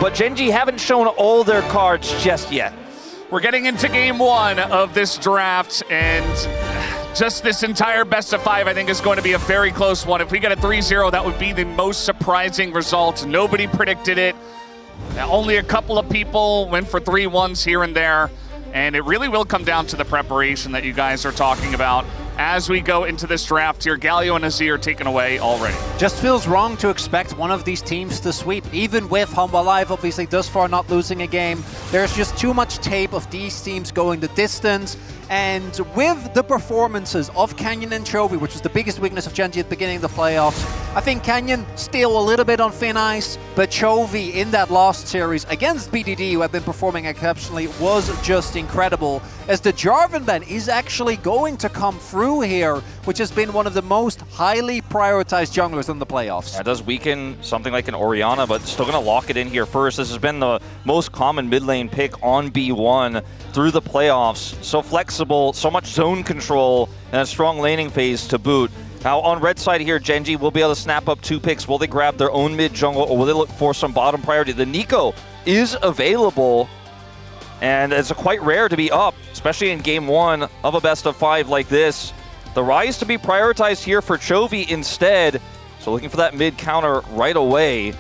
but Gen.G haven't shown all their cards just yet. We're getting into game one of this draft, and just this entire best of 5, I think, is going to be a very close one. If we get a 3-0, that would be the most surprising result. Nobody predicted it. Only a couple of people went for 3-1s here and there, and it really will come down to the preparation that you guys are talking about as we go into this draft here. Galio and Azir taken away already. Just feels wrong to expect one of these teams to sweep, even with Hanwha Live obviously thus far not losing a game. There's just too much tape of these teams going the distance, and with the performances of Canyon and Chovy, which was the biggest weakness of Gen.G at the beginning of the playoffs, I think Canyon still a little bit on thin ice, but Chovy in that last series against BDD, who have been performing exceptionally, was just incredible, as the Jarvan ban is actually going to come through here, which has been one of the most highly prioritized junglers in the playoffs. Yeah, it does weaken something like an Orianna, but still going to lock it in here first. This has been the most common mid lane pick on B1 through the playoffs. So flexible, so much zone control, and a strong laning phase to boot. Now on red side here, Gen.G will be able to snap up 2 picks. Will they grab their own mid jungle, or will they look for some bottom priority? The Nico is available, and it's quite rare to be up, especially in game 1 of a best of 5 like this. The Rise to be prioritized here for Chovy instead, so looking for that mid counter right away.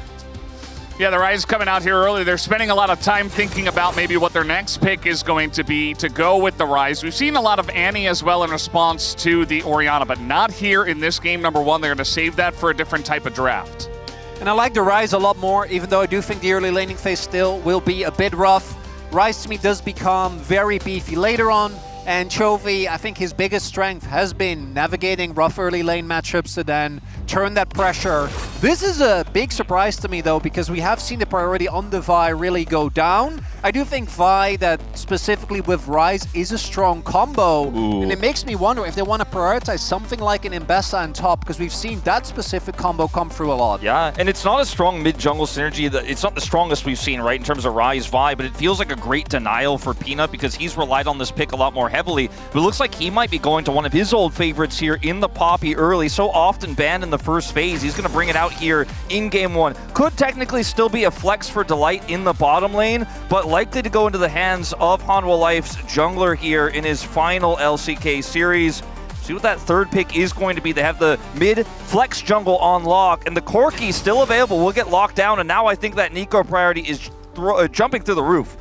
Yeah, the Rise coming out here early. They're spending a lot of time thinking about maybe what their next pick is going to be to go with the Rise. We've seen a lot of Annie as well in response to the Orianna, but not here in this game number 1. They're going to save that for a different type of draft. And I like the Rise a lot more, even though I do think the early laning phase still will be a bit rough. Rise to me does become very beefy later on, and Chovy, I think his biggest strength has been navigating rough early lane matchups to then turn that pressure. This is a big surprise to me though, because we have seen the priority on the Vi really go down. I do think Vi, that specifically with Rise, is a strong combo. Ooh. And it makes me wonder if they want to prioritize something like an Imbessa on top, because we've seen that specific combo come through a lot. Yeah, and it's not a strong mid-jungle synergy. It's not the strongest we've seen, right, in terms of Rise Vi, but it feels like a great denial for Peanut because he's relied on this pick a lot more heavily. But it looks like he might be going to one of his old favorites here in the Poppy early, so often banned in the first phase. He's going to bring it out here in game 1. Could technically still be a flex for Delight in the bottom lane, but likely to go into the hands of Hanwha Life's jungler here in his final LCK series. See what that third pick is going to be. They have the mid flex jungle on lock, and the Corki still available. Will get locked down, and now I think that Nico priority is jumping through the roof.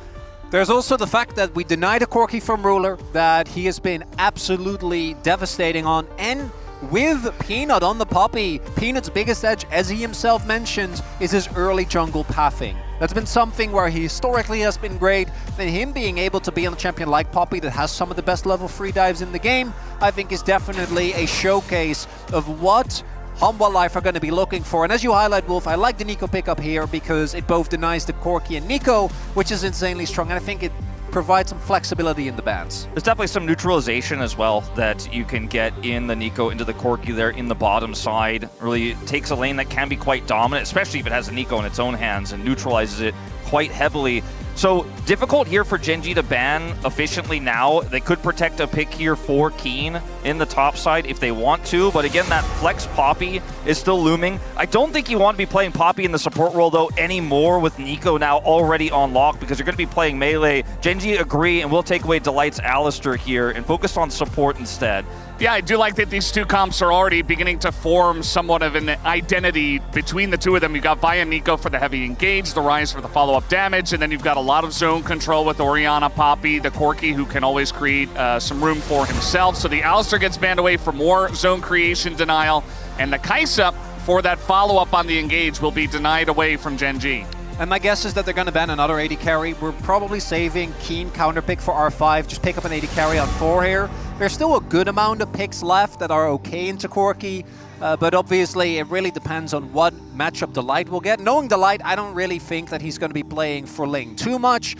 There's also the fact that we denied a Corki from Ruler that he has been absolutely devastating on, and with Peanut on the Poppy, Peanut's biggest edge, as he himself mentioned, is his early jungle pathing. That's been something where he historically has been great, and him being able to be on a champion like Poppy that has some of the best level 3 dives in the game, I think is definitely a showcase of what Hanwha Life are going to be looking for. And as you highlight, Wolf, I like the Nico pickup here because it both denies the Corki and Nico, which is insanely strong, and I think it provides some flexibility in the bans. There's definitely some neutralization as well that you can get in the Nico into the Corki there in the bottom side. Really takes a lane that can be quite dominant, especially if it has a Nico in its own hands, and neutralizes it quite heavily. So difficult here for Gen.G to ban efficiently now. They could protect a pick here for Keen in the top side if they want to, but again, that flex Poppy is still looming. I don't think you want to be playing Poppy in the support role though anymore with Nico now already on lock, because you're going to be playing melee. Gen.G agree, and we'll take away Delight's Alistair here and focus on support instead. Yeah, I do like that these two comps are already beginning to form somewhat of an identity between the two of them. You've got Vi and Nico for the heavy engage, the Rise for the follow-up damage, and then you've got a lot of zone control with Orianna, Poppy, the Corki, who can always create some room for himself. So the Alistair gets banned away for more zone creation denial, and the Kaisa for that follow-up on the engage will be denied away from Gen.G. And my guess is that they're going to ban another AD carry. We're probably saving Keen counter pick for R5. Just pick up an AD carry on 4 here. There's still a good amount of picks left that are okay into Corki, but obviously it really depends on what matchup Delight will get. Knowing Delight, I don't really think that he's going to be playing for Ling too much.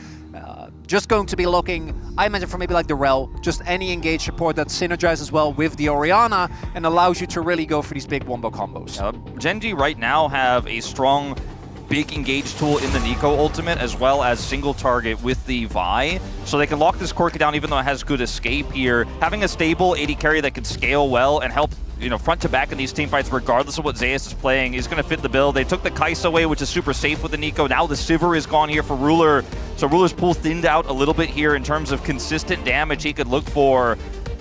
Just going to be looking, I imagine, for maybe like the Rel, just any engage support that synergizes well with the Orianna and allows you to really go for these big wombo combos. Gen.G right now have a strong big engage tool in the Nico ultimate, as well as single target with the Vi. So they can lock this Corki down even though it has good escape here. Having a stable AD carry that can scale well and help front to back in these team fights, regardless of what Zeus is playing. He's going to fit the bill. They took the Kai'Sa away, which is super safe with the Nico. Now the Sivir is gone here for Ruler. So Ruler's pool thinned out a little bit here in terms of consistent damage he could look for.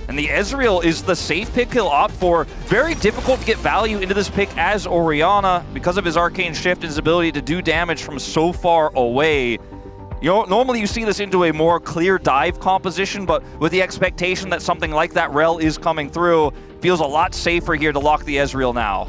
And the Ezreal is the safe pick he'll opt for. Very difficult to get value into this pick as Orianna because of his Arcane Shift and his ability to do damage from so far away. Normally you see this into a more clear dive composition, but with the expectation that something like that Rel is coming through, feels a lot safer here to lock the Ezreal now.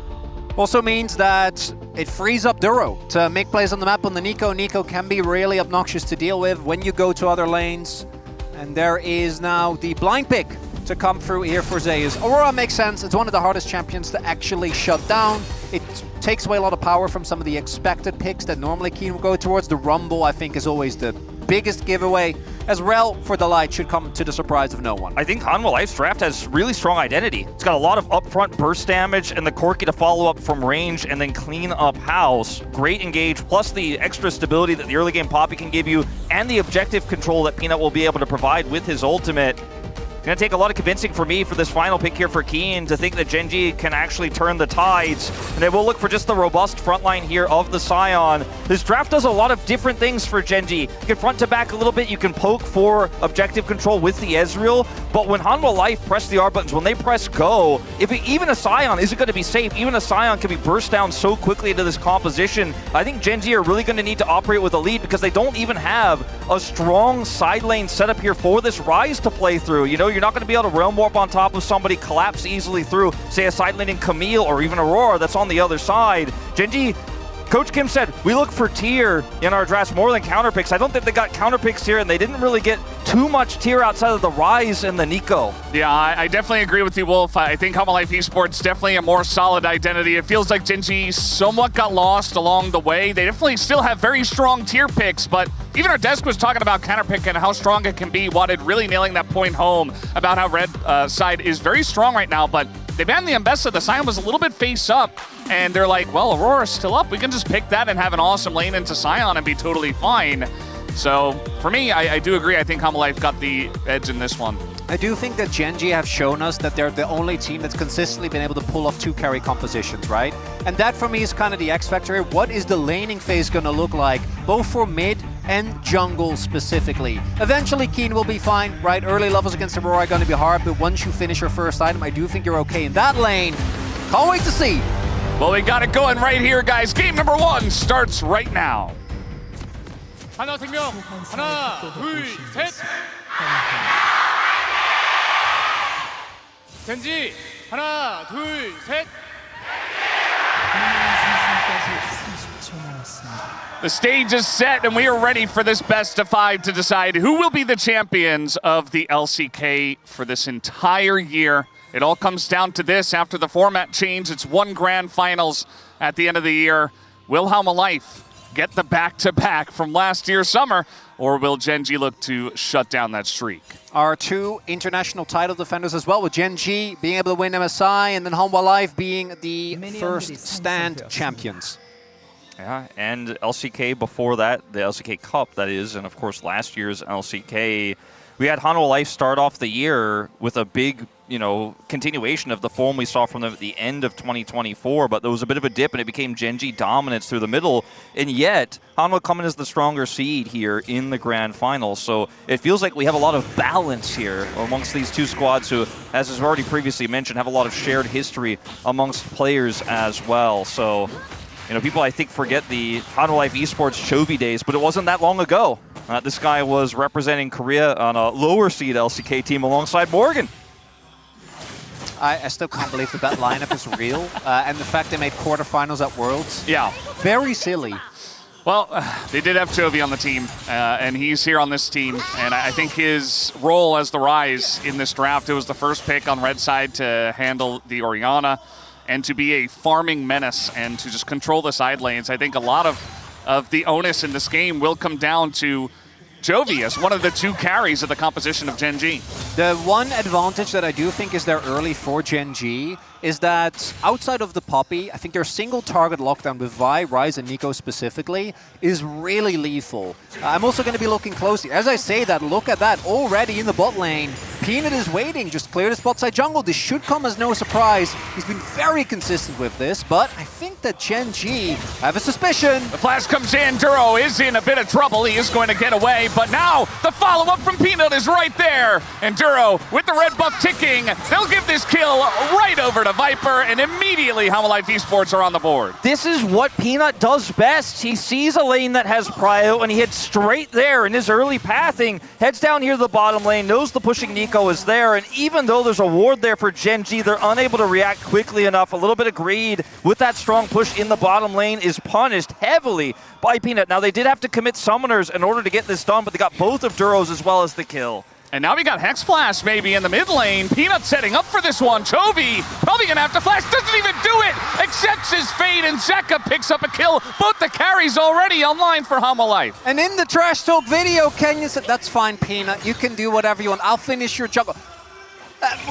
Also means that it frees up Duro to make plays on the map on the Nico. Nico can be really obnoxious to deal with when you go to other lanes. And there is now the blind pick to come through here for Zeus. Aurora makes sense. It's one of the hardest champions to actually shut down. It takes away a lot of power from some of the expected picks that normally Keen will go towards. The Rumble, I think, is always the biggest giveaway, as Rel for the Light should come to the surprise of no one. I think Hanwha Life's draft has really strong identity. It's got a lot of upfront burst damage and the Corki to follow up from range and then clean up house. Great engage, plus the extra stability that the early game Poppy can give you and the objective control that Peanut will be able to provide with his ultimate. Going to take a lot of convincing for me for this final pick here for Keen to think that Gen.G can actually turn the tides. And they will look for just the robust front line here of the Scion. This draft does a lot of different things for Gen.G. You can front to back a little bit. You can poke for objective control with the Ezreal. But when Hanwha Life press the R buttons, when they press go, even a Scion isn't going to be safe. Even a Scion can be burst down so quickly into this composition. I think Gen.G are really going to need to operate with a lead because they don't even have a strong side lane setup here for this Ryze to play through. You're not going to be able to realm warp on top of somebody, collapse easily through, say, a side laning Camille or even Aurora that's on the other side. Gen.G, Coach Kim said, we look for tier in our drafts more than counter picks. I don't think they got counter picks here, and they didn't really get too much tier outside of the Ryze and the Nico. Yeah, I definitely agree with you, Wolf. I think Hanwha Life Esports definitely a more solid identity. It feels like Gen.G somewhat got lost along the way. They definitely still have very strong tier picks, but even our desk was talking about counter pick and how strong it can be. Wadded really nailing that point home about how red side is very strong right now, but they banned the Ambessa. The Scion was a little bit face up, and they're like, well, Aurora's still up. We can just pick that and have an awesome lane into Scion and be totally fine. So for me, I do agree. I think Hanwha Life got the edge in this one. I do think that Gen.G have shown us that they're the only team that's consistently been able to pull off 2 carry compositions, right? And that for me is kind of the X factor here. What is the laning phase going to look like, both for mid and jungle specifically? Eventually, Keen will be fine, right? Early levels against Aurora are going to be hard, but once you finish your first item, I do think you're okay in that lane. Can't wait to see. Well, we got it going right here, guys. Game number 1 starts right now. 하나 생명 하나 둘 셋 젠지 하나 둘 셋 The stage is set, and we are ready for this best of 5 to decide who will be the champions of the LCK for this entire year. It all comes down to this after the format change. It's 1 grand finals at the end of the year. Will Hanwha Life get the back-to-back from last year's summer, or will Gen.G look to shut down that streak? Our 2 international title defenders as well, with Gen.G being able to win MSI and then Hanwha Life being the first stand champions. Yeah, and LCK before that, the LCK Cup, that is, and of course last year's LCK. We had Hanwha Life start off the year with a big, continuation of the form we saw from them at the end of 2024, but there was a bit of a dip and it became Gen.G dominance through the middle, and yet Hanwha coming as the stronger seed here in the grand final. So it feels like we have a lot of balance here amongst these 2 squads who, as is already previously mentioned, have a lot of shared history amongst players as well. So, people I think forget the Hanwha Life Esports Chovy days, but it wasn't that long ago. This guy was representing Korea on a lower seed LCK team alongside Morgan. I still can't believe that lineup is real, and the fact they made quarterfinals at Worlds. Yeah. Very silly. Well, they did have Chovy on the team, and he's here on this team, and I think his role as the Ryze in this draft, it was the first pick on red side to handle the Orianna and to be a farming menace and to just control the side lanes. I think a lot of the onus in this game will come down to Chovy as one of the 2 carries of the composition of Gen.G. The one advantage that I do think is there early for Gen.G is that outside of the Poppy, I think their single target lockdown with Vi, Ryze, and Nico specifically is really lethal. I'm also going to be looking closely. As I say that, look at that. Already in the bot lane, Peanut is waiting, just clear the spot side jungle. This should come as no surprise. He's been very consistent with this, but I think that Gen.G have a suspicion. The flash comes in, Duro is in a bit of trouble. He is going to get away, but now the follow-up from Peanut is right there. And Duro, with the red buff ticking, they'll give this kill right over to Viper, and immediately Hanwha Esports are on the board. This is what Peanut does best. He sees a lane that has prio, and he hits straight there in his early pathing, heads down here to the bottom lane, knows the pushing Nico is there, and even though there's a ward there for Gen.G, they're unable to react quickly enough. A little bit of greed with that strong push in the bottom lane is punished heavily by Peanut. Now, they did have to commit summoners in order to get this done, but they got both of Duros as well as the kill. And now we got Hex Flash maybe in the mid lane. Peanut setting up for this one. Chovy probably gonna have to flash, doesn't even do it! Accepts his fate, and Zeka picks up a kill. Both the carries already online for Hanwha. And in the trash talk video, Kenya said, that's fine, Peanut. You can do whatever you want. I'll finish your jungle.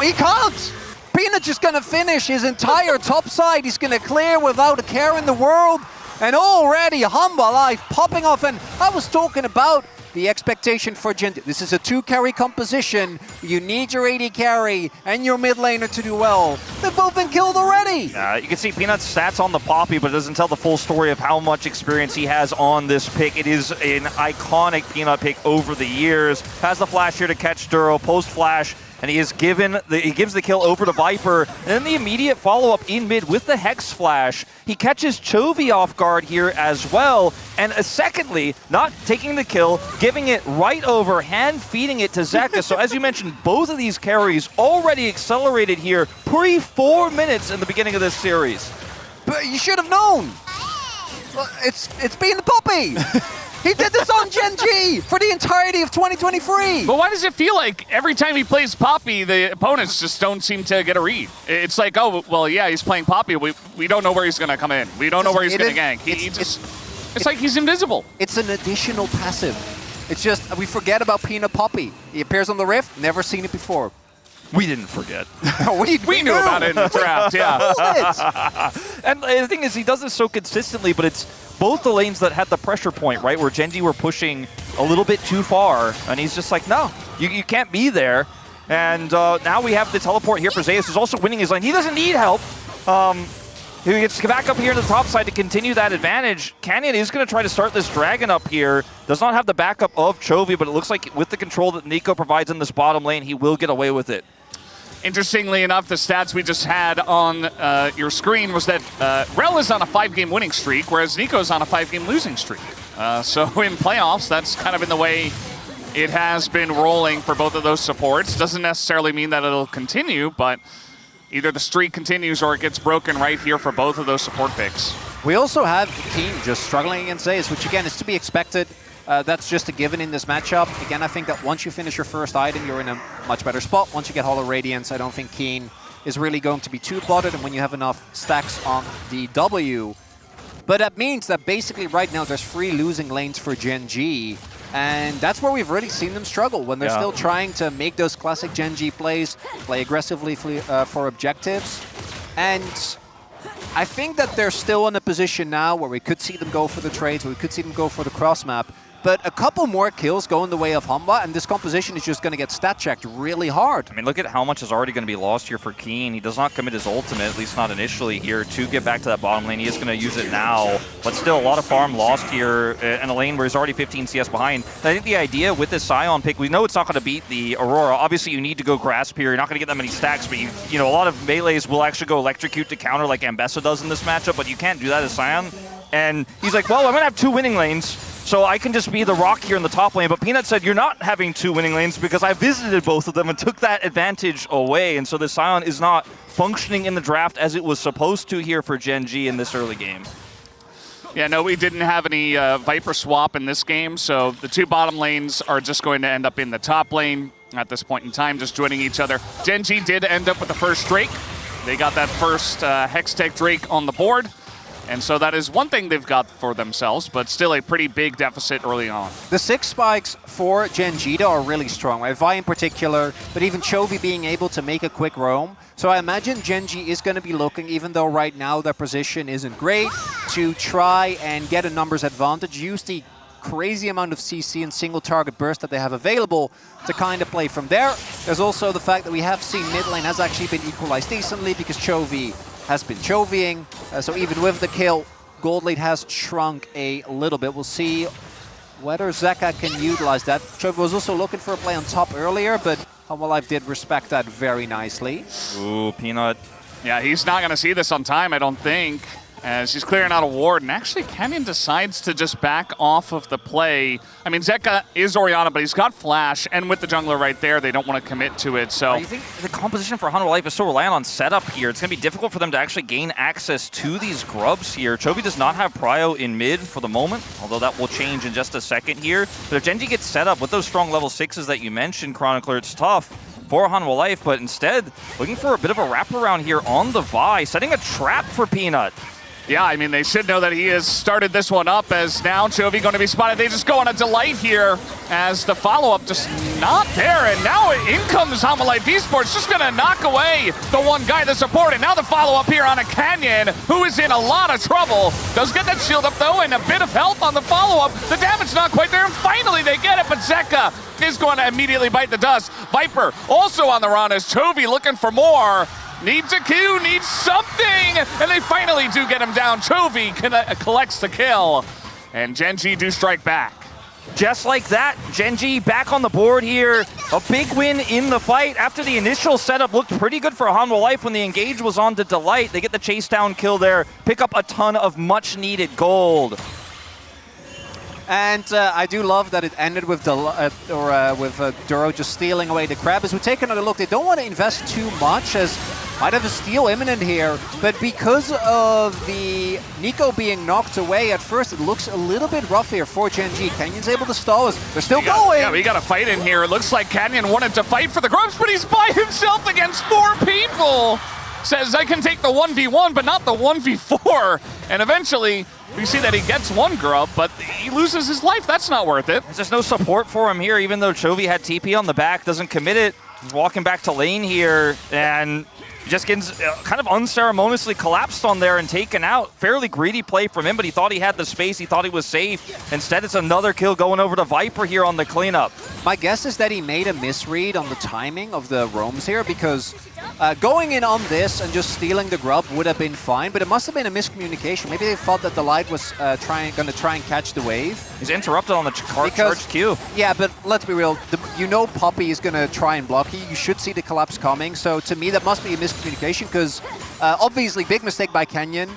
He can't! Peanut's just gonna finish his entire top side. He's gonna clear without a care in the world. And already Hanwha popping off. And I was talking about the expectation for Gen.G. This is a 2-carry composition. You need your AD carry and your mid laner to do well. They've both been killed already. You can see Peanut's stats on the Poppy, but it doesn't tell the full story of how much experience he has on this pick. It is an iconic Peanut pick over the years. Has the flash here to catch Duro, post-flash, and he gives the kill over to Viper. And then the immediate follow-up in mid with the Hex Flash. He catches Chovy off guard here as well. And secondly, not taking the kill, giving it right over, hand-feeding it to Zeka. So as you mentioned, both of these carries already accelerated here pre-4 minutes in the beginning of this series. But you should have known. Well, it's being the Poppy. He did this on Gen.G for the entirety of 2023. But why does it feel like every time he plays Poppy, the opponents just don't seem to get a read? It's like, oh, well, yeah, he's playing Poppy. We don't know where he's going to come in. We don't know where he's going to gank. It's like he's invisible. It's an additional passive. It's just, we forget about Peanut Poppy. He appears on the Rift, never seen it before. We didn't forget. we knew about it in the draft, yeah. And the thing is, he does this so consistently, but it's both the lanes that had the pressure point, right, where Gen.G were pushing a little bit too far, and he's just like, no, you can't be there. And now we have the teleport here for Zeus, who's also winning his lane. He doesn't need help. He gets back up here to the top side to continue that advantage. Canyon is going to try to start this Dragon up here. Does not have the backup of Chovy, but it looks like with the control that Nico provides in this bottom lane, he will get away with it. Interestingly enough, the stats we just had on your screen was that Rel is on a 5-game winning streak, whereas Nico's on a 5-game losing streak. So in playoffs, that's kind of been the way it has been rolling for both of those supports. Doesn't necessarily mean that it'll continue, but either the streak continues or it gets broken right here for both of those support picks. We also have Keen just struggling against Zeus, which again is to be expected. That's just a given in this matchup. Again, I think that once you finish your first item, you're in a much better spot. Once you get Hollow Radiance, I don't think Keen is really going to be too plotted, and when you have enough stacks on the W. But that means that basically right now there's 3 losing lanes for Gen.G, and that's where we've really seen them struggle, when they're still trying to make those classic Gen.G plays, play aggressively for objectives. And I think that they're still in a position now where we could see them go for the trades, where we could see them go for the cross map. But a couple more kills go in the way of Hanwha, and this composition is just going to get stat checked really hard. I mean, look at how much is already going to be lost here for Keen. He does not commit his ultimate, at least not initially here, to get back to that bottom lane. He is going to use it now, but still a lot of farm lost here in a lane where he's already 15 CS behind. And I think the idea with this Sion pick, we know it's not going to beat the Aurora. Obviously, you need to go Grasp here. You're not going to get that many stacks, but you know, a lot of melees will actually go Electrocute to counter like Ambessa does in this matchup, but you can't do that as Sion. And he's like, well, I'm going to have 2 winning lanes, so I can just be the rock here in the top lane. But Peanut said, you're not having 2 winning lanes because I visited both of them and took that advantage away. And so the Sion is not functioning in the draft as it was supposed to here for Gen.G in this early game. Yeah, no, we didn't have any Viper swap in this game, so the 2 bottom lanes are just going to end up in the top lane at this point in time, just joining each other. Gen.G did end up with the first Drake. They got that first Hextech Drake on the board. And so that is one thing they've got for themselves, but still a pretty big deficit early on. The 6 spikes for Gen.G are really strong, right? Vi in particular, but even Chovy being able to make a quick roam. So I imagine Gen.G is going to be looking, even though right now their position isn't great, to try and get a numbers advantage, use the crazy amount of CC and single target burst that they have available to kind of play from there. There's also the fact that we have seen mid lane has actually been equalized decently because Chovy has been Chovying. So even with the kill, gold lead has shrunk a little bit. We'll see whether Zeka can utilize that. Chovy was also looking for a play on top earlier, but Hanwha Life did respect that very nicely. Ooh, Peanut. Yeah, he's not going to see this on time, I don't think, as he's clearing out a ward. And actually, Canyon decides to just back off of the play. I mean, Zeka is Orianna, but he's got Flash, and with the jungler right there, they don't want to commit to it. So You think the composition for Hanwha Life is so reliant on setup here? It's going to be difficult for them to actually gain access to these grubs here. Chovy does not have prio in mid for the moment, although that will change in just a second here. But if Gen.G gets set up with those strong level 6s that you mentioned, Chronicler, it's tough for Hanwha Life, but instead looking for a bit of a wraparound here on the Vi, setting a trap for Peanut. yeah, I mean, they should know that he has started this one up, as now Chovy going to be spotted. They just go on a delight here as the follow-up just not there. And now in comes Hanwha Life Esports, just going to knock away the one guy, the support. And now the follow-up here on a Canyon, who is in a lot of trouble. Does get that shield up, though, and a bit of health on the follow-up. The damage not quite there, and finally they get it, but Zeka is going to immediately bite the dust. Viper also on the run as Chovy looking for more. Needs a Q, needs something, and they finally do get him down. Chovy collects the kill, and Gen.G do strike back. Just like that, Gen.G back on the board here. A big win in the fight after the initial setup looked pretty good for Hanwha Life when the engage was on to Delight. They get the chase down kill there, pick up a ton of much needed gold. And I do love that it ended with Duro just stealing away the crab. As we take another look, they don't want to invest too much, as might have a steal imminent here, but because of the Nico being knocked away at first, it looks a little bit rough here for Gen.G. Canyon's able to stall us. They're still going. Yeah, we got a fight in here. It looks like Canyon wanted to fight for the grubs, but he's by himself against 4 people. Says, I can take the 1v1, but not the 1v4. And eventually, we see that he gets one grub, but he loses his life. That's not worth it. There's just no support for him here, even though Chovy had TP on the back, doesn't commit it. He's walking back to lane here, and just gets kind of unceremoniously collapsed on there and taken out. Fairly greedy play from him, but he thought he had the space. He thought he was safe. Instead, it's another kill going over to Viper here on the cleanup. My guess is that he made a misread on the timing of the roams here, because going in on this and just stealing the grub would have been fine, but it must have been a miscommunication. Maybe they thought that the light was going to try and catch the wave. He's interrupted on the charged Q. Yeah, but let's be real. You know Poppy is going to try and block you. You should see the collapse coming. So to me, that must be a miscommunication, because obviously big mistake by Canyon,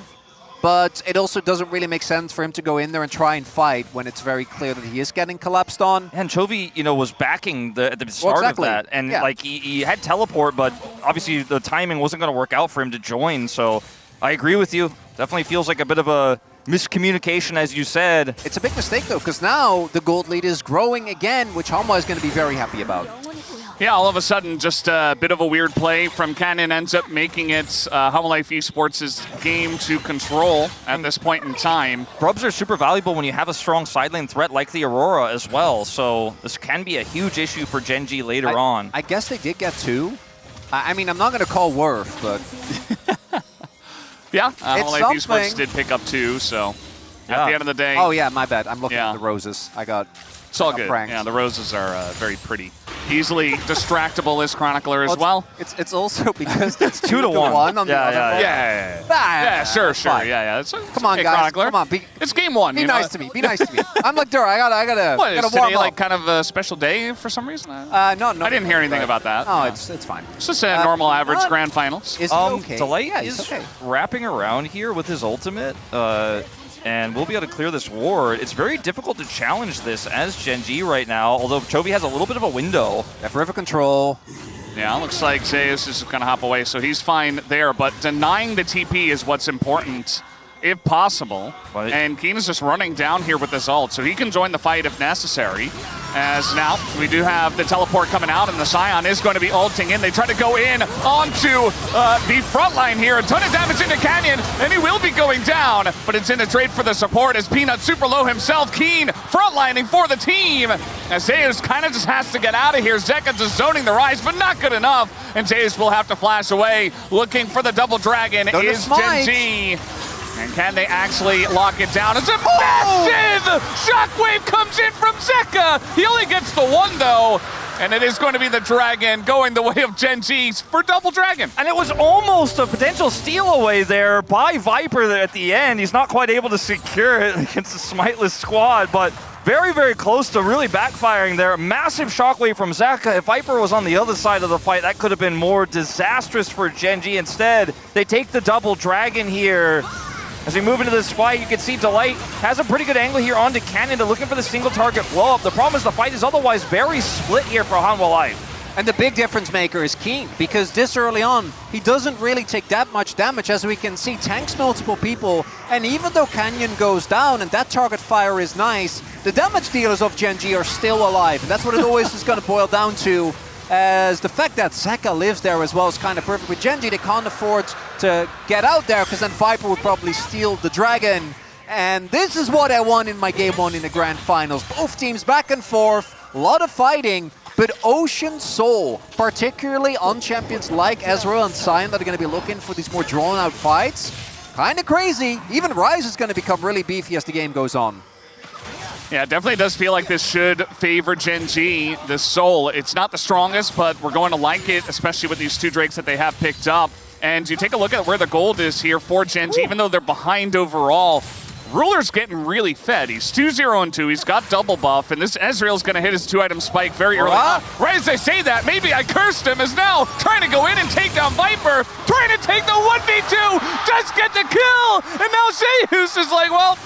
but it also doesn't really make sense for him to go in there and try and fight when it's very clear that he is getting collapsed on. And Chovy, was backing at the start of that, and like he had teleport, but obviously the timing wasn't going to work out for him to join. So I agree with you. Definitely feels like a bit of a miscommunication, as you said. It's a big mistake though, because now the gold lead is growing again, which Hanwha is going to be very happy about. Yeah, all of a sudden, just a bit of a weird play from Canyon ends up making it Hanwha Life Esports' game to control at this point in time. Grubs are super valuable when you have a strong side lane threat like the Aurora as well, so this can be a huge issue for Gen.G later on. I guess they did get 2. I mean, I'm not going to call worth, but... yeah, Hanwha Life Esports did pick up 2, so at the end of the day... Oh yeah, my bad. I'm looking at the roses. It's all good. Pranked. Yeah, the roses are very pretty. Easily distractible is Chronicler as well. It's also because it's 2 to 1 on the other one. Yeah, sure. Fine. Yeah. Come on, guys. Chronicler. Come on. It's game 1. Be nice to me. Be nice to me. I'm like, Dura, I gotta what, is warm today up. like kind of a special day for some reason? No. I didn't hear anything about that. Oh, it's fine. It's just a normal average grand finals. Is he okay? Delight is wrapping around here with his ultimate. And we'll be able to clear this ward. It's very difficult to challenge this as Gen.G right now, although Chovy has a little bit of a window. Forever control. Yeah, looks like Zeus is going to hop away, so he's fine there. But denying the TP is what's important, if possible. Right. And Keen is just running down here with this ult, so he can join the fight if necessary. As now, we do have the teleport coming out, and the Scion is going to be ulting in. They try to go in onto the front line here. A ton of damage into Canyon, and he will be going down. But it's in the trade for the support as Peanut super low himself. Keen frontlining for the team. As Zeus kind of just has to get out of here. Zeka just zoning the rise, but not good enough. And Zeus will have to flash away. Looking for the double dragon is Gen.G. And can they actually lock it down? It's a massive shockwave comes in from Zeka. He only gets the one though. And it is going to be the Dragon going the way of Gen.G for double Dragon. And it was almost a potential steal away there by Viper there at the end. He's not quite able to secure it against the smiteless squad, but very, very close to really backfiring there. Massive shockwave from Zeka. If Viper was on the other side of the fight, that could have been more disastrous for Gen.G. Instead, they take the double Dragon here. As we move into this fight, you can see Delight has a pretty good angle here onto Canyon. They're looking for the single target blow up. The problem is the fight is otherwise very split here for Hanwha Life. And the big difference maker is Keen, because this early on, he doesn't really take that much damage. As we can see, tanks multiple people, and even though Canyon goes down and that target fire is nice, the damage dealers of Gen.G are still alive. And that's what it always is going to boil down to, as the fact that Zeka lives there as well is kind of perfect. With Gen.G, they can't afford to get out there, because then Viper would probably steal the Dragon. And this is what I want in my game one in the grand finals. Both teams back and forth, a lot of fighting, but Ocean Soul, particularly on champions like Ezreal and Sion that are going to be looking for these more drawn-out fights, kind of crazy. Even Ryze is going to become really beefy as the game goes on. Yeah, it definitely does feel like this should favor Gen.G, this Soul. It's not the strongest, but we're going to like it, especially with these two Drakes that they have picked up. And you take a look at where the gold is here for Gen.G, even though they're behind overall. Ruler's getting really fed. He's 2-0-2. He's got double buff, and this Ezreal's going to hit his 2-item spike very early on. Right as I say that, maybe I cursed him, is now trying to go in and take down Viper, trying to take the 1v2, does get the kill, and now Zeus is like, well,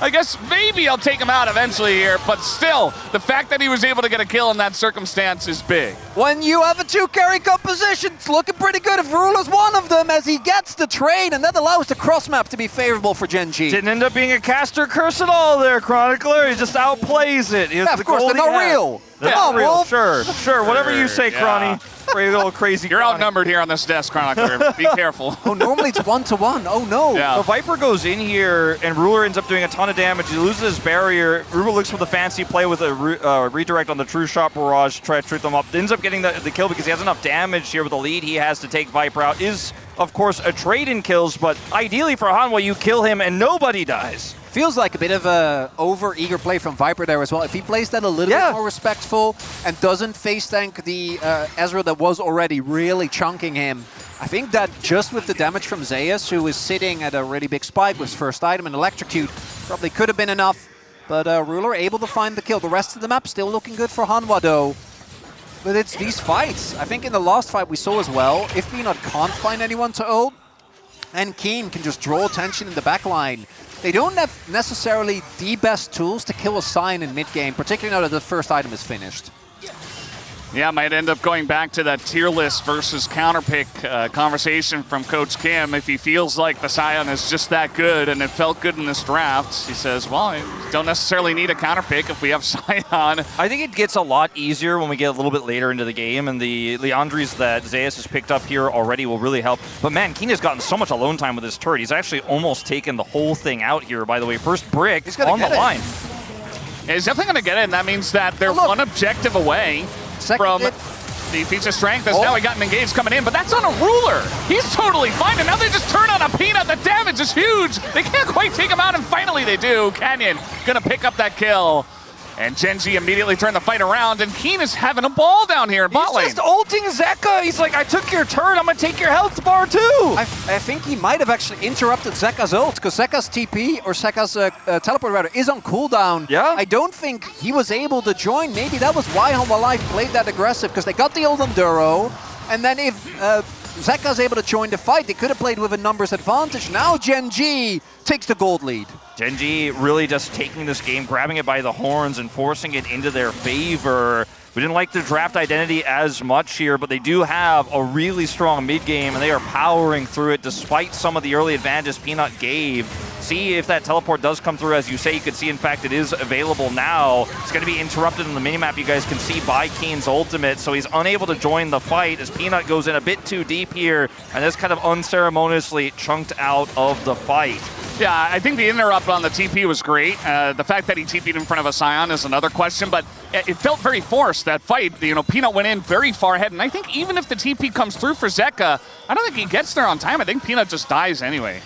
I guess maybe I'll take him out eventually here, but still, the fact that he was able to get a kill in that circumstance is big. When you have a two-carry composition, it's looking pretty good if Ruler's one of them, as he gets the trade, and that allows the cross-map to be favorable for Gen.G. Didn't end up being a caster curse at all there, Chronicler. He just outplays it. Yeah, of course, they're not real. They're not real, sure, whatever you say, Cronny. Little crazy. You're outnumbered here on this desk, Chronicler. Be careful. Oh, normally it's 1-to-1. Oh, no. Yeah. So Viper goes in here, and Ruler ends up doing a ton of damage. He loses his barrier. Ruler looks for the fancy play with a redirect on the True Shot Barrage to try to truth them up. Ends up getting the kill because he has enough damage here with the lead he has to take Viper out. Is, of course, a trade in kills, but ideally for Hanwha, you kill him and nobody dies. Feels like a bit of a over-eager play from Viper there as well. If he plays that a little bit more respectful and doesn't face tank the Ezreal that was already really chunking him, I think that just with the damage from Zeus, who is sitting at a really big spike with his first item and Electrocute, probably could have been enough. But Ruler able to find the kill. The rest of the map still looking good for Hanwha though. But it's these fights. I think in the last fight we saw as well, if Peanut can't find anyone to ult, and Keen can just draw attention in the backline, they don't have necessarily the best tools to kill a Sion in mid-game, particularly now that the first item is finished. Yeah, might end up going back to that tier list versus counterpick conversation from Coach Kim. If he feels like the Sion is just that good and it felt good in this draft, he says, well, I don't necessarily need a counterpick if we have Sion. I think it gets a lot easier when we get a little bit later into the game, and the Leandries that Zeus has picked up here already will really help. But man, Keen has gotten so much alone time with his turret. He's actually almost taken the whole thing out here, by the way. First brick on the line. Yeah, he's definitely going to get it, and that means that they're one objective away from the feature strength, as now he got an engage coming in, but that's on a Ruler. He's totally fine, and now they just turn on a Peanut. The damage is huge. They can't quite take him out, and finally they do. Canyon gonna pick up that kill. And Gen.G immediately turned the fight around, and Keen is having a ball down here in bot lane. He's just ulting Zeka. He's like, I took your turn, I'm gonna take your health bar too. I think he might have actually interrupted Zeka's ult, because Zeka's TP, or Zeka's teleport rather, is on cooldown. Yeah. I don't think he was able to join. Maybe that was why Hanwha Life played that aggressive, because they got the ult on Duro, and then if Zeka's able to join the fight, they could have played with a numbers advantage. Now Gen.G takes the gold lead. Gen.G really just taking this game, grabbing it by the horns and forcing it into their favor. We didn't like the draft identity as much here, but they do have a really strong mid game, and they are powering through it despite some of the early advantages Peanut gave. See if that teleport does come through. As you say, you could see, in fact, it is available now. It's going to be interrupted in the minimap, you guys can see, by Keen's ultimate, so he's unable to join the fight as Peanut goes in a bit too deep here, and is kind of unceremoniously chunked out of the fight. Yeah, I think the interrupt on the TP was great. The fact that he TP'd in front of a Sion is another question, but it felt very forced, that fight. You know, Peanut went in very far ahead, and I think even if the TP comes through for Zeka, I don't think he gets there on time. I think Peanut just dies anyway.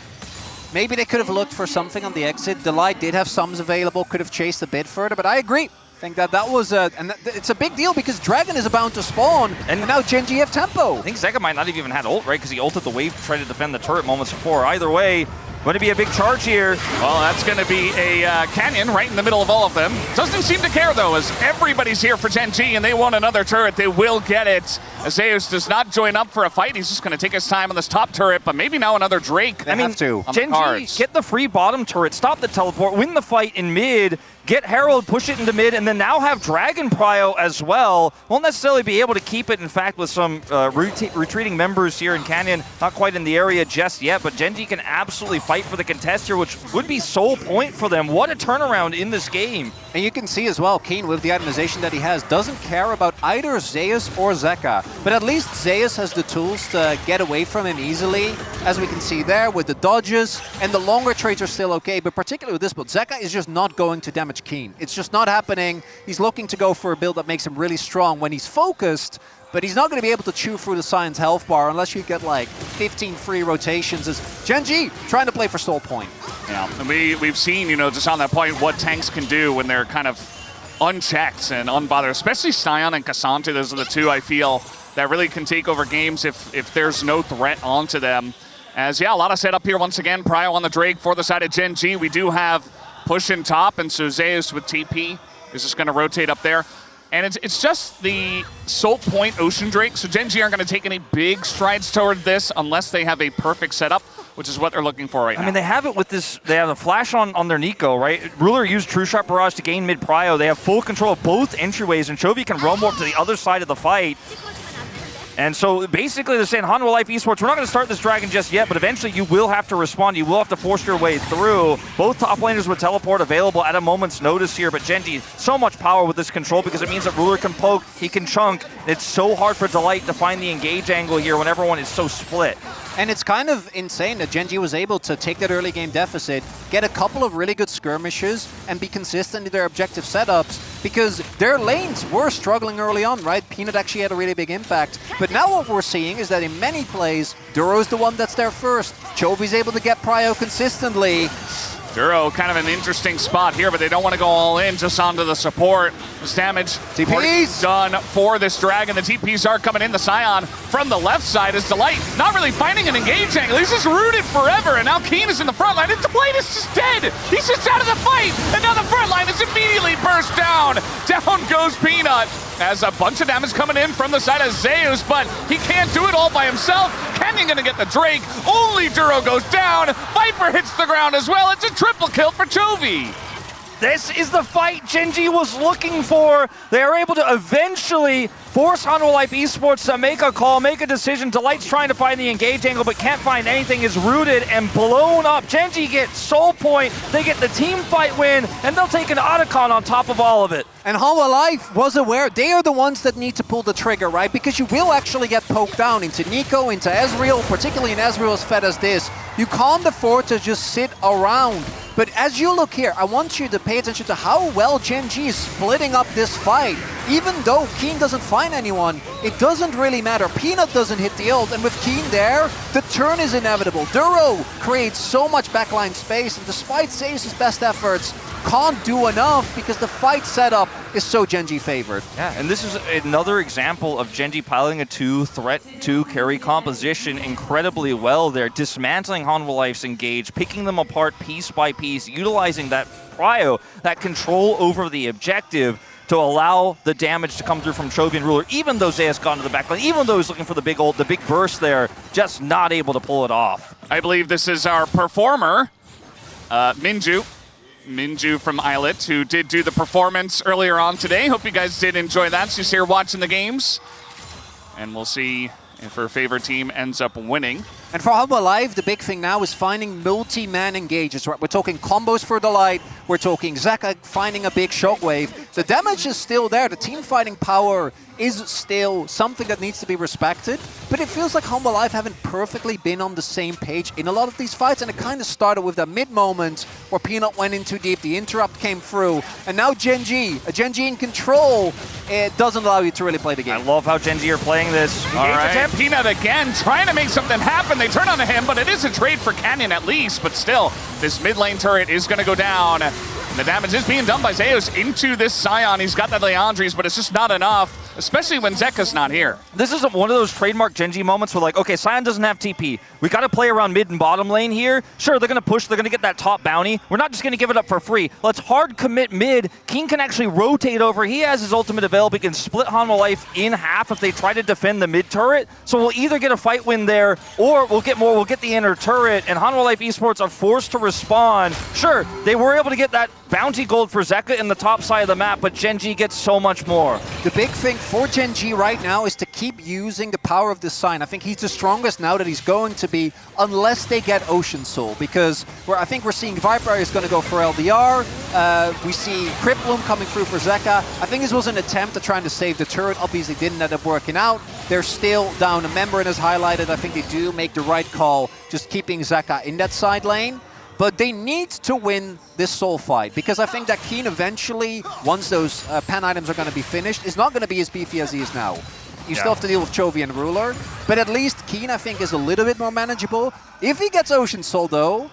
Maybe they could have looked for something on the exit. Delight did have sums available, could have chased a bit further, but I agree. I think that was it's a big deal because Dragon is about to spawn, and now Gen.G have tempo. I think Zeka might not have even had ult, right? Because he ulted the wave to try to defend the turret moments before. Either way, going to be a big charge here. Well, that's going to be a canyon right in the middle of all of them. Doesn't seem to care, though, as everybody's here for Gen.G, and they want another turret. They will get it. Zeus does not join up for a fight. He's just going to take his time on this top turret, but maybe now another Drake. I mean, Gen.G, get the free bottom turret, stop the teleport, win the fight in mid, get Herald, push it into mid, and then now have Dragon Prio as well. Won't necessarily be able to keep it, in fact, with some retreating members here in Canyon. Not quite in the area just yet, but Gen.G can absolutely fight for the contest here, which would be sole point for them. What a turnaround in this game. And you can see as well, Keen, with the itemization that he has, doesn't care about either Zeus or Zeka. But at least Zeus has the tools to get away from him easily, as we can see there with the dodges. And the longer trades are still okay, but particularly with this build, Zeka is just not going to damage Keen. It's just not happening. He's looking to go for a build that makes him really strong when he's focused, but he's not going to be able to chew through the Science health bar unless you get like 15 free rotations as Gen.G trying to play for soul point. Yeah, and we've seen, you know, just on that point, what tanks can do when they're kind of unchecked and unbothered, especially Sion and Cassante. Those are the two I feel that really can take over games if there's no threat onto them. As, yeah, a lot of setup here once again. Prio on the Drake for the side of Gen.G. We do have push in top, and so Zeus with TP is just going to rotate up there. And it's just the Salt Point Ocean Drake, so Gen.G aren't going to take any big strides toward this unless they have a perfect setup, which is what they're looking for right now. I mean, they have it with this, they have a flash on their Nico, right? Ruler used True Shot Barrage to gain mid prio. They have full control of both entryways, and Chovy can roam up to the other side of the fight. And so basically they're saying, Hanwha Life Esports, we're not going to start this Dragon just yet, but eventually you will have to respond. You will have to force your way through. Both top laners with teleport available at a moment's notice here, but Gen.G, so much power with this control because it means that Ruler can poke, he can chunk. It's so hard for Delight to find the engage angle here when everyone is so split. And it's kind of insane that Gen.G was able to take that early game deficit, get a couple of really good skirmishes, and be consistent in their objective setups, because their lanes were struggling early on, right? Peanut actually had a really big impact. But now what we're seeing is that in many plays, Duro's the one that's there first. Chovy's able to get prio consistently. Duro kind of an interesting spot here, but they don't want to go all in, just onto the support. This damage TPs done for this Dragon. The TPs are coming in. The Scion from the left side is Delight not really finding an engage angle. He's just rooted forever, and now Keen is in the front line, and Delight is just dead. He's just out of the fight, and now the front line is immediately burst down. Down goes Peanut, as a bunch of damage coming in from the side of Zeus, but he can't do it all by himself. Canyon gonna get the Drake. Only Duro goes down. Viper hits the ground as well. It's a triple kill for Chovy. This is the fight Gen.G was looking for. They are able to eventually force Hanwha Life Esports to make a call, make a decision. Delight's trying to find the engage angle, but can't find anything, is rooted and blown up. Gen.G gets soul point, they get the team fight win, and they'll take an Otacon on top of all of it. And Hanwha Life was aware, they are the ones that need to pull the trigger, right? Because you will actually get poked down into Nico, into Ezreal, particularly in Ezreal as fed as this. You can't afford to just sit around. But as you look here, I want you to pay attention to how well Gen.G is splitting up this fight. Even though Keen doesn't find anyone, it doesn't really matter. Peanut doesn't hit the ult, and with Keen there, the turn is inevitable. Duro creates so much backline space, and despite Zeus' best efforts, can't do enough because the fight setup is so Gen.G favored. Yeah, and this is another example of Gen.G piling a 2-threat 2-carry composition incredibly well there, dismantling Hanwha Life's engage, picking them apart piece by piece, utilizing that prio, that control over the objective to allow the damage to come through from Chovy and Ruler, even though Zeus gone to the backline, even though he's looking for the big ult, the big burst there, just not able to pull it off. I believe this is our performer, Minju from Islet, who did do the performance earlier on today. Hope you guys did enjoy that. She's here watching the games, and we'll see if her favorite team ends up winning. And for Hanwha Life, the big thing now is finding multi-man engages. Right? We're talking combos for Delight. We're talking Zeka finding a big shockwave. The damage is still there. The team fighting power is still something that needs to be respected. But it feels like Hanwha Life haven't perfectly been on the same page in a lot of these fights. And it kind of started with that mid-moment where Peanut went in too deep. The interrupt came through. And now Gen.G, a Gen.G in control, it doesn't allow you to really play the game. I love how Gen.G are playing this. All right, Peanut again trying to make something happen. They they turn on him, but it is a trade for Canyon at least. But still, this mid lane turret is going to go down. And the damage is being done by Zeus into this Sion. He's got that Leandries, but it's just not enough, especially when Zeka's not here. This is one of those trademark Gen.G moments where, like, okay, Sion doesn't have TP. We got to play around mid and bottom lane here. Sure, they're going to push. They're going to get that top bounty. We're not just going to give it up for free. Let's hard commit mid. Keen can actually rotate over. He has his ultimate available. He can split Hanwha life in half if they try to defend the mid turret. So we'll either get a fight win there, or we'll get more. We'll get the inner turret, and Hanwha Life Esports are forced to respond. Sure, they were able to get that bounty gold for Zeka in the top side of the map, but Gen.G gets so much more. The big thing for Gen.G right now is to keep using the power of the sign. I think he's the strongest now that he's going to be, unless they get Ocean Soul, because I think we're seeing Viper is going to go for LDR. We see Crypt Bloom coming through for Zeka. I think this was an attempt at trying to save the turret. Obviously didn't end up working out. They're still down a member, and as highlighted, I think they do make the right call, just keeping Zeka in that side lane. But they need to win this soul fight, because I think that Keen eventually, once those pen items are going to be finished, is not going to be as beefy as he is now. You still have to deal with Chovy and Ruler, but at least Keen, I think, is a little bit more manageable. If he gets Ocean Soul, though,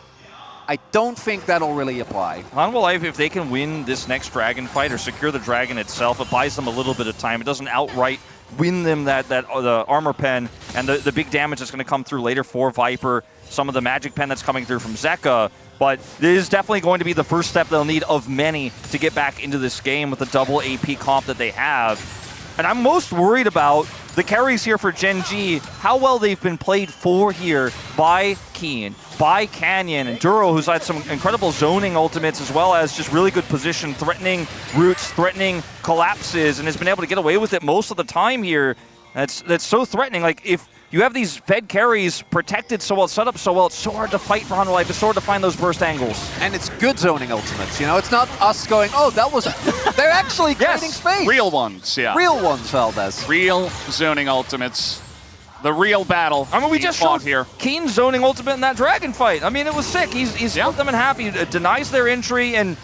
I don't think that'll really apply. Hanwha Life, if they can win this next dragon fight or secure the dragon itself, it buys them a little bit of time. It doesn't outright win them the armor pen and the big damage that's going to come through later for Viper, some of the magic pen that's coming through from Zeka. But it is definitely going to be the first step they'll need of many to get back into this game with the double AP comp that they have. And I'm most worried about the carries here for Gen.G, how well they've been played for here by Keen, by Canyon, and Duro, who's had some incredible zoning ultimates, as well as just really good position, threatening roots, threatening collapses, and has been able to get away with it most of the time here. That's so threatening. Like, if you have these fed carries protected so well, set up so well, it's so hard to fight for Hanwha Life. It's so hard to find those burst angles. And it's good zoning ultimates, you know? It's not us going, oh, that was... They're actually creating space. Real ones, yeah. Real ones, Valdez. Real zoning ultimates. The real battle. I mean, we just showed here. Keen zoning ultimate in that dragon fight. I mean, it was sick. He's split them in half. He denies their entry, and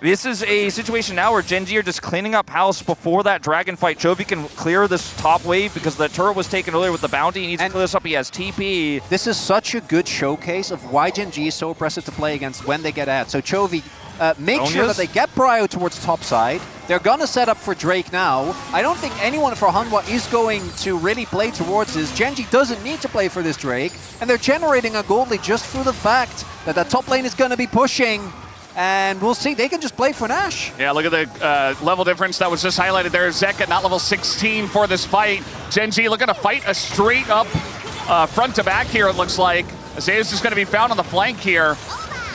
this is a situation now where Gen.G are just cleaning up house before that dragon fight. Chovy can clear this top wave because the turret was taken earlier with the bounty. He needs to clear this up. He has TP. This is such a good showcase of why Gen.G is so oppressive to play against when they get ahead. So Chovy, make sure that they get Prio towards top side. They're going to set up for Drake now. I don't think anyone for Hanwha is going to really play towards this. Gen.G doesn't need to play for this Drake, and they're generating a gold lead just through the fact that the top lane is going to be pushing. And we'll see, they can just play for Nash. Yeah, look at the level difference that was just highlighted there. Zeka not level 16 for this fight. Gen.G looking to fight a straight up front to back here, it looks like. Zeus is going to be found on the flank here.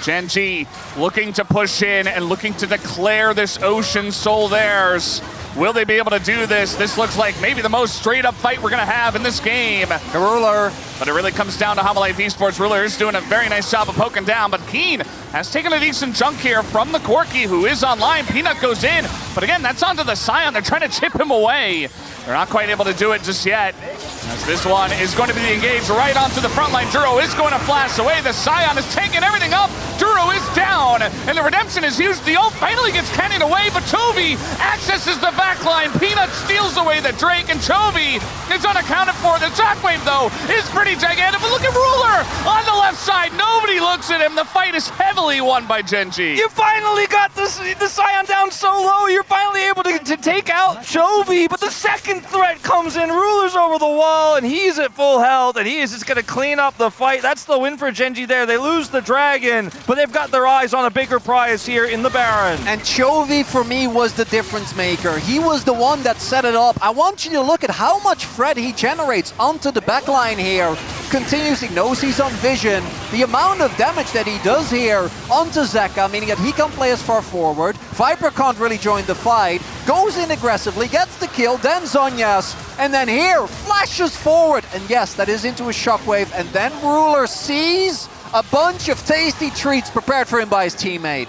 Gen.G looking to push in and looking to declare this Ocean Soul theirs. Will they be able to do this? This looks like maybe the most straight up fight we're going to have in this game. Ruler. But it really comes down to Hanwha Life Esports. Ruler is doing a very nice job of poking down, but Keen has taken a decent chunk here from the Corki, who is online. Peanut goes in, but again, that's onto the Sion. They're trying to chip him away. They're not quite able to do it just yet, as this one is going to be engaged right onto the front line. Duro is going to flash away. The Sion is taking everything up. Duro is down, and the redemption is used. The ult finally gets Canyon away, but Chovy accesses the backline. Peanut steals away the Drake, and Chovy is unaccounted for. The shockwave, though, is pretty gigantic, but look at Ruler on the left side. Nobody looks at him. The fight is heavily won by Gen.G. You finally got the Sion down so low. You're finally able to take out Chovy, but the second threat comes in. Ruler's over the wall, and he's at full health, and he is just going to clean up the fight. That's the win for Gen.G there. They lose the dragon, but they've got their eyes on a bigger prize here in the Baron. And Chovy, for me, was the difference maker. He was the one that set it up. I want you to look at how much threat he generates onto the backline here. Continuously knows he's on vision. The amount of damage that he does here onto Zeka, meaning that he can't play as far forward. Viper can't really join the fight. Goes in aggressively, gets the kill, then Zhonya's, and then here flashes forward. And yes, that is into a shockwave. And then Ruler sees a bunch of tasty treats prepared for him by his teammate.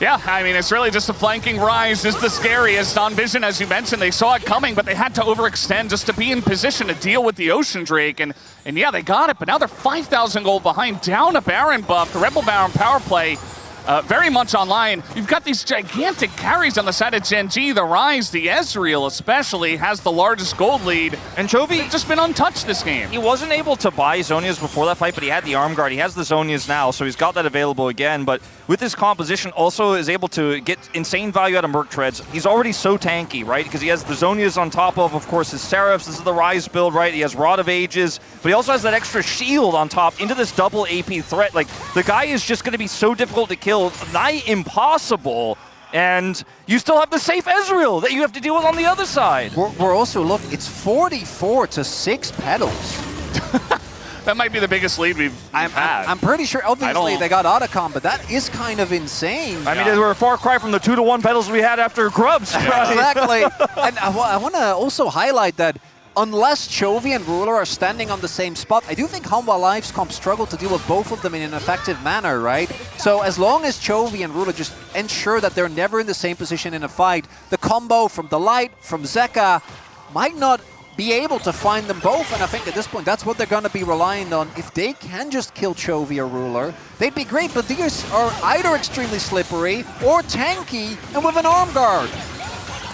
Yeah, I mean, it's really just the flanking rise is the scariest. On vision, as you mentioned, they saw it coming, but they had to overextend just to be in position to deal with the Ocean Drake. And yeah, they got it, but now they're 5,000 gold behind, down a Baron buff. The Rebel Baron power play very much online. You've got these gigantic carries on the side of Gen.G. The Rise, the Ezreal especially, has the largest gold lead. And Chovy, They've just been untouched this game. he wasn't able to buy Zhonya's before that fight, but he had the arm guard. He has the Zhonya's now, so he's got that available again. But with his composition, also is able to get insane value out of Merc Treads. He's already so tanky, right? Because he has the Zhonya's on top of course, his Seraphs. This is the Rise build, right? He has Rod of Ages, but he also has that extra shield on top into this double AP threat. Like, the guy is just going to be so difficult to kill, nigh impossible. And you still have the safe Ezreal that you have to deal with on the other side. We're also, look, it's 44-6 Petals. That might be the biggest lead we've had. I'm pretty sure, obviously, they got Otacon, but that is kind of insane. I mean, we're a far cry from the 2-1 Petals we had after Grubs. Exactly. And I want to also highlight that unless Chovy and Ruler are standing on the same spot, I do think Hanwha Lives comp struggle to deal with both of them in an effective manner, right? So as long as Chovy and Ruler just ensure that they're never in the same position in a fight, the combo from the Light, from Zeka, might not be able to find them both, and I think at this point that's what they're going to be relying on. If they can just kill Chovy or Ruler, they'd be great, but these are either extremely slippery or tanky and with an arm guard.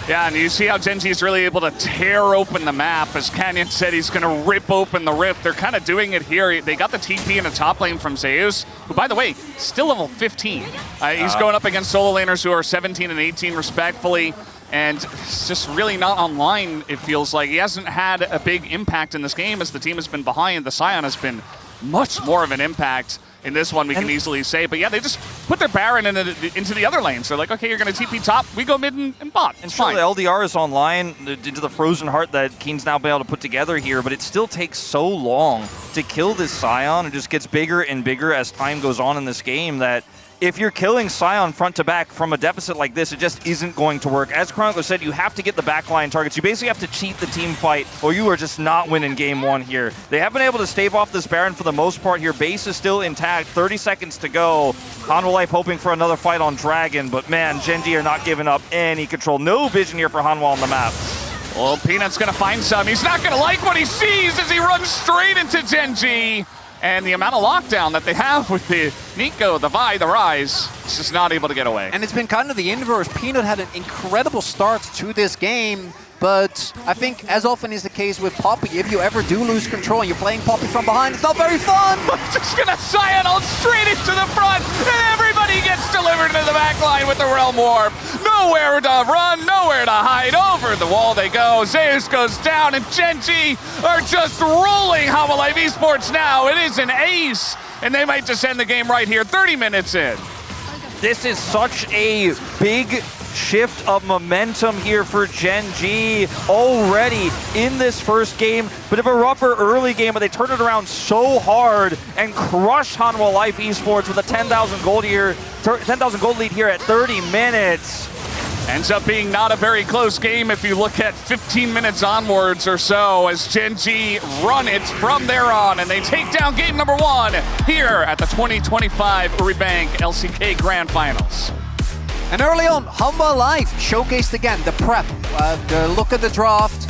Yeah, and you see how Gen.G is really able to tear open the map. As Canyon said, he's going to rip open the rift. They're kind of doing it here. They got the TP in the top lane from Zeus, who, by the way, still level 15. He's going up against solo laners who are 17 and 18 respectfully, and it's just really not online, it feels like. He hasn't had a big impact in this game as the team has been behind. The Scion has been much more of an impact in this one, we can easily say. But yeah, they just put their Baron into the other lanes. They're like, okay, you're going to TP top, we go mid and bot. And sure, the LDR is online into the Frozen Heart that Keen's now been able to put together here, but it still takes so long to kill this Scion. It just gets bigger and bigger as time goes on in this game that if you're killing Scion front to back from a deficit like this, it just isn't going to work. As Chronicler said, you have to get the backline targets. You basically have to cheat the team fight, or you are just not winning game one here. They have been able to stave off this Baron for the most part here. Base is still intact, 30 seconds to go. Hanwha Life hoping for another fight on Dragon, but man, Gen.G are not giving up any control. No vision here for Hanwha on the map. Well, Peanut's going to find some. He's not going to like what he sees as he runs straight into Gen.G. And the amount of lockdown that they have with the Nico, the Vi, the Rise, is just not able to get away. And it's been kind of the inverse. Peanut had an incredible start to this game, but I think as often is the case with Poppy, if you ever do lose control and you're playing Poppy from behind, it's not very fun. Just gonna Scion ult straight into the front, and everybody gets delivered to the back line with the Realm Warp. Nowhere to run, nowhere to hide. Over the wall they go. Zeus goes down, and Gen.G are just rolling Hanwha Life Esports now. It is an ace, and they might just end the game right here, 30 minutes in. This is such a big shift of momentum here for Gen.G already in this first game. Bit of a rougher early game, but they turned it around so hard and crushed Hanwha Life Esports with a 10,000 gold lead here at 30 minutes. Ends up being not a very close game if you look at 15 minutes onwards or so as Gen.G run it from there on, and they take down game number one here at the 2025 Uribank LCK Grand Finals. And early on, Hanwha Life showcased again the prep, the look at the draft,